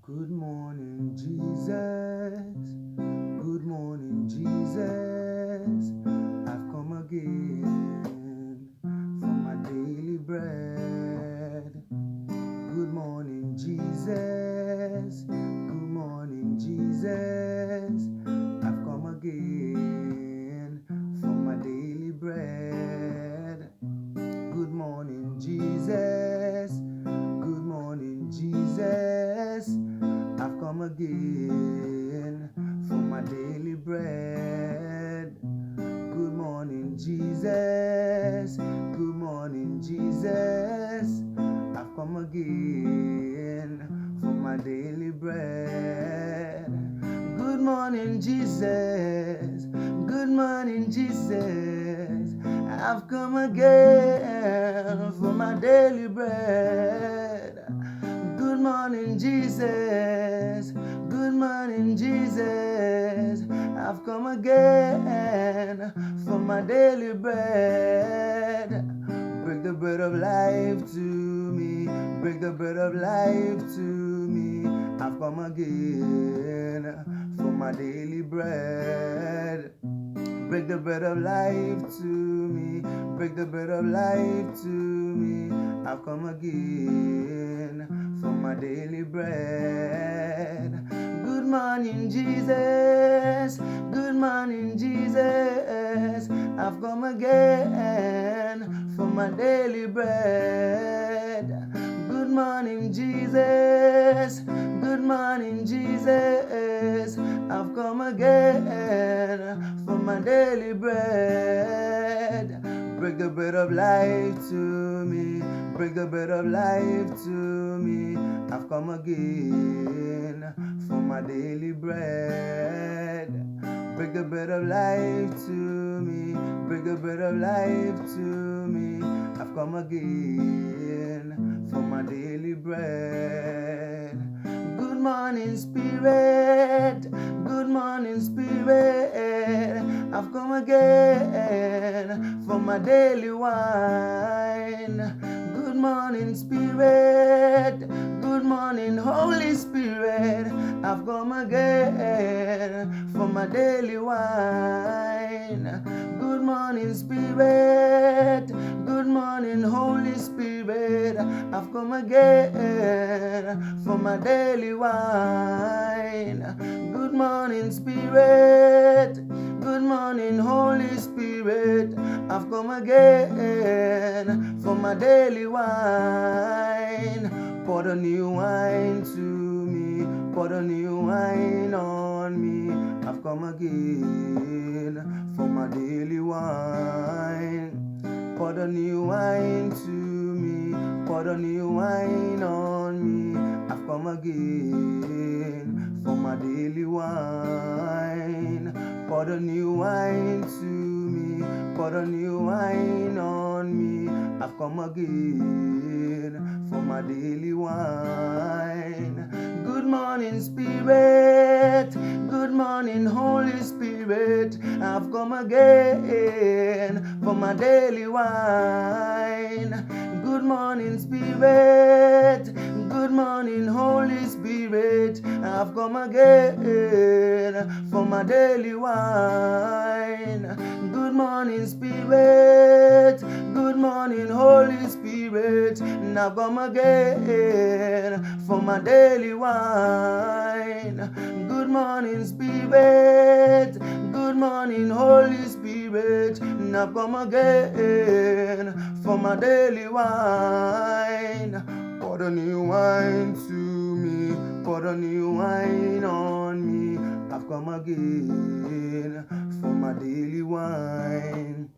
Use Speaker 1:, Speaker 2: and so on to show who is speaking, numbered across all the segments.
Speaker 1: Good morning, Jesus. Good morning, Jesus. I've come again for my daily bread. Good morning, Jesus. Good morning, Jesus. I've come again for my daily bread. Good morning, Jesus. Good morning, Jesus. I've come again for my daily bread. Good morning, Jesus. Good morning, Jesus. I've come again for my daily bread. Good morning, Jesus. Good morning, Jesus. I've come again for my daily bread. Good morning, Jesus. Good morning, Jesus. I've come again for my daily bread. Break the bread of life to me. Break the bread of life to me. I've come again for my daily bread. Break the bread of life to me. Break the bread of life to me. I've come again for my daily bread. Good morning, Jesus. Good morning, Jesus. I've come again for my daily bread. Good morning, Jesus. Good morning, Jesus. I've come again for my daily bread. Break the bread of life to me. Break the bread of life to me. I've come again for my daily bread. Break the bread of life to me. Break the bread of life to me. I've come again for my daily bread. Good morning, Spirit. Good morning, Spirit. I've come again for my daily wine. Good morning, Spirit. Good morning, Holy Spirit. I've come again for my daily wine. Good morning, Spirit. Good morning, Holy Spirit. I've come again for my daily wine. Good morning, Spirit. Good morning, Holy Spirit. I've come again for my daily wine. Pour the new wine to me. Pour the new wine on me. I've come again for my daily wine. Pour the new wine to me. Pour the new wine on me. I've come again for my daily wine. Pour the new wine to me. Pour the new wine on me. I've come again for my daily wine. Good morning, Spirit. Good morning, Holy Spirit. I've come again for my daily wine. Good morning, Spirit. Good morning, Holy Spirit. I've come again for my daily wine. Good morning, Spirit. Good morning, Holy Spirit. I've come again for my daily wine. Good morning, Spirit. Good morning, Holy Spirit. I've come again for my daily wine. Pour the new wine to me. Pour the new wine on me. I've come again for my daily wine.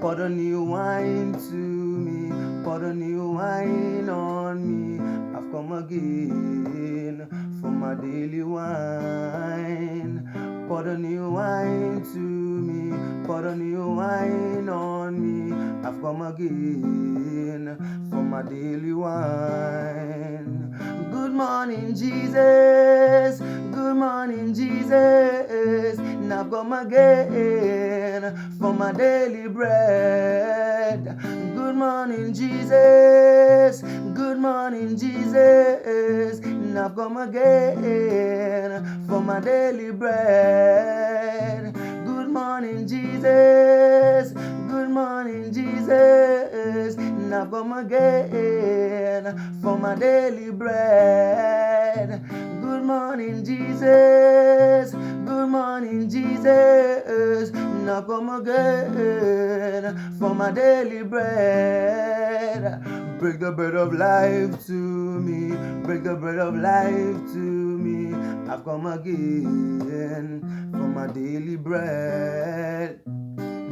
Speaker 1: Pour the new wine to me. Pour the new wine on me. I've come again for my daily wine. Pour the new wine to me. Pour the new wine on me. I've come again for my daily wine. Good morning, Jesus. Good morning, Jesus. I've come again for my daily bread. Good morning, Jesus. Good morning, Jesus. I've come again for my daily bread. Good morning, Jesus. Good morning, Jesus. I've come again for my daily bread. Good morning, Jesus. Good morning, Jesus. I've come again for my daily bread. Break the bread of life to me. Break the bread of life to me. I've come again for my daily bread.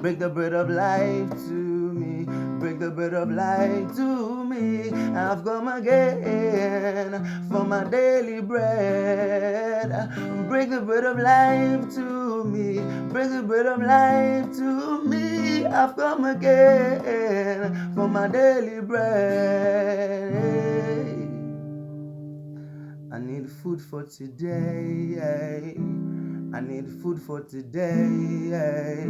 Speaker 1: Break the bread of life to me. Break the bread of life to me. I've come again for my daily bread. Break the bread of life to me. Break the bread of life to me. I've come again for my daily bread. I need food for today. I need food for today.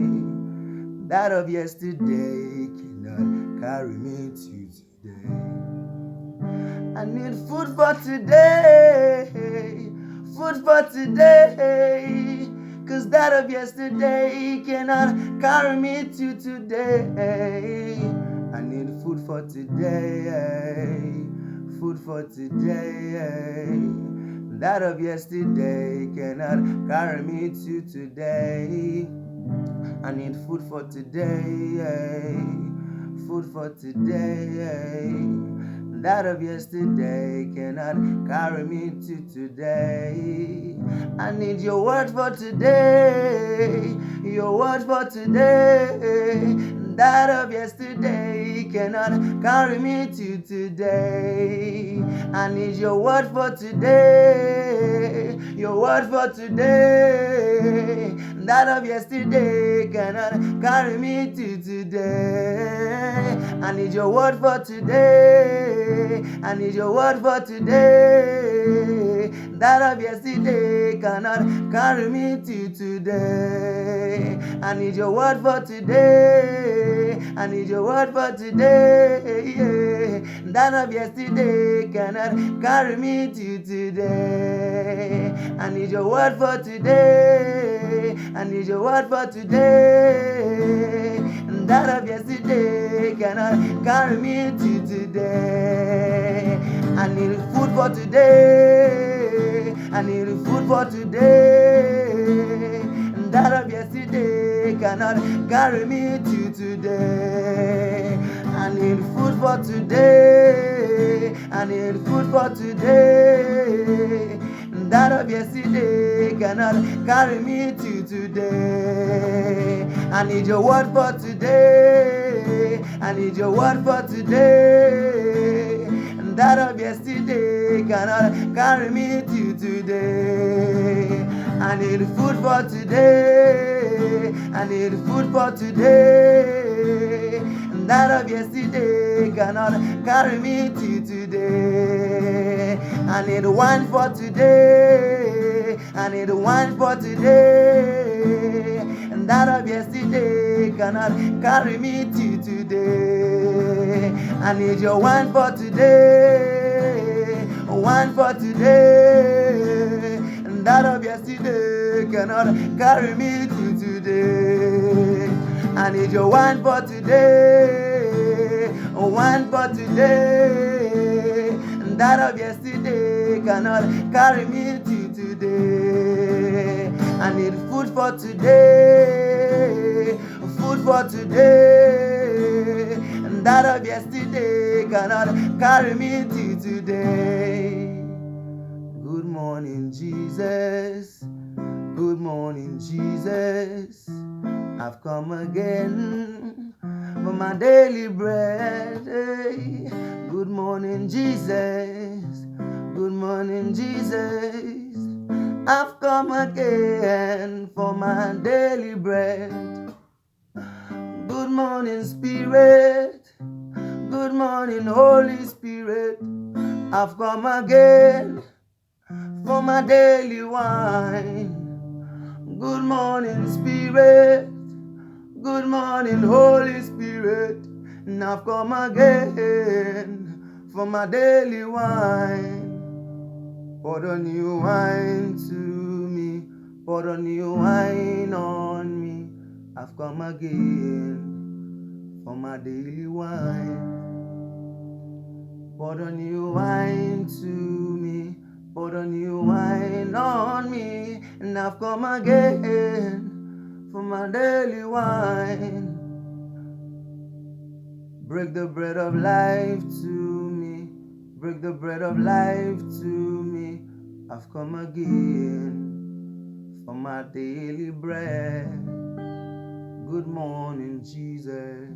Speaker 1: That of yesterday cannot carry me to today. I need food for today. Food for today. 'Cause that of yesterday cannot carry me to today. I need food for today. Food for today. That of yesterday cannot carry me to today. I need food for today. Food for today. That of yesterday cannot carry me to today. I need your word for today. Your word for today. That of yesterday cannot carry me to today. I need your word for today. Your word for today. That of yesterday cannot carry me to today. I need your word for today. I need your word for today. That of yesterday cannot carry me to today. I need your word for today. I need your word for today. That of yesterday cannot carry me to today. I need your word for today. I need your word for today. That of yesterday cannot carry me to today. I need food for today. I need food for today. That of yesterday cannot carry me to today. I need food for today. I need food for today. That of yesterday cannot carry me to today. I need your word for today. I need your word for today. That of yesterday cannot carry me to today. I need food for today. I need food for today. That of yesterday cannot carry me to today. I need wine for today. I need wine for today. That of yesterday cannot carry me to today. I need your wine for today. Wine for today. That of yesterday cannot carry me to today. I need your wine for today. Wine for today. That of yesterday cannot carry me to today. I need food for today. Food for today. That of yesterday cannot carry me to today. Good morning, Jesus. Good morning, Jesus. I've come again for my daily bread. Good morning, Jesus. Good morning, Jesus. I've come again for my daily bread. Good morning, Spirit. Good morning, Holy Spirit. I've come again for my daily wine. Good morning, Spirit. Good morning, Holy Spirit. And I've come again for my daily wine. Pour the new wine to me, pour the new wine on me. I've come again for my daily wine. Pour the new wine to me, pour the new wine on me, and I've come again for my daily wine. Break the bread of life to me, break the bread of life to me. I've come again for my daily bread. Good morning, Jesus.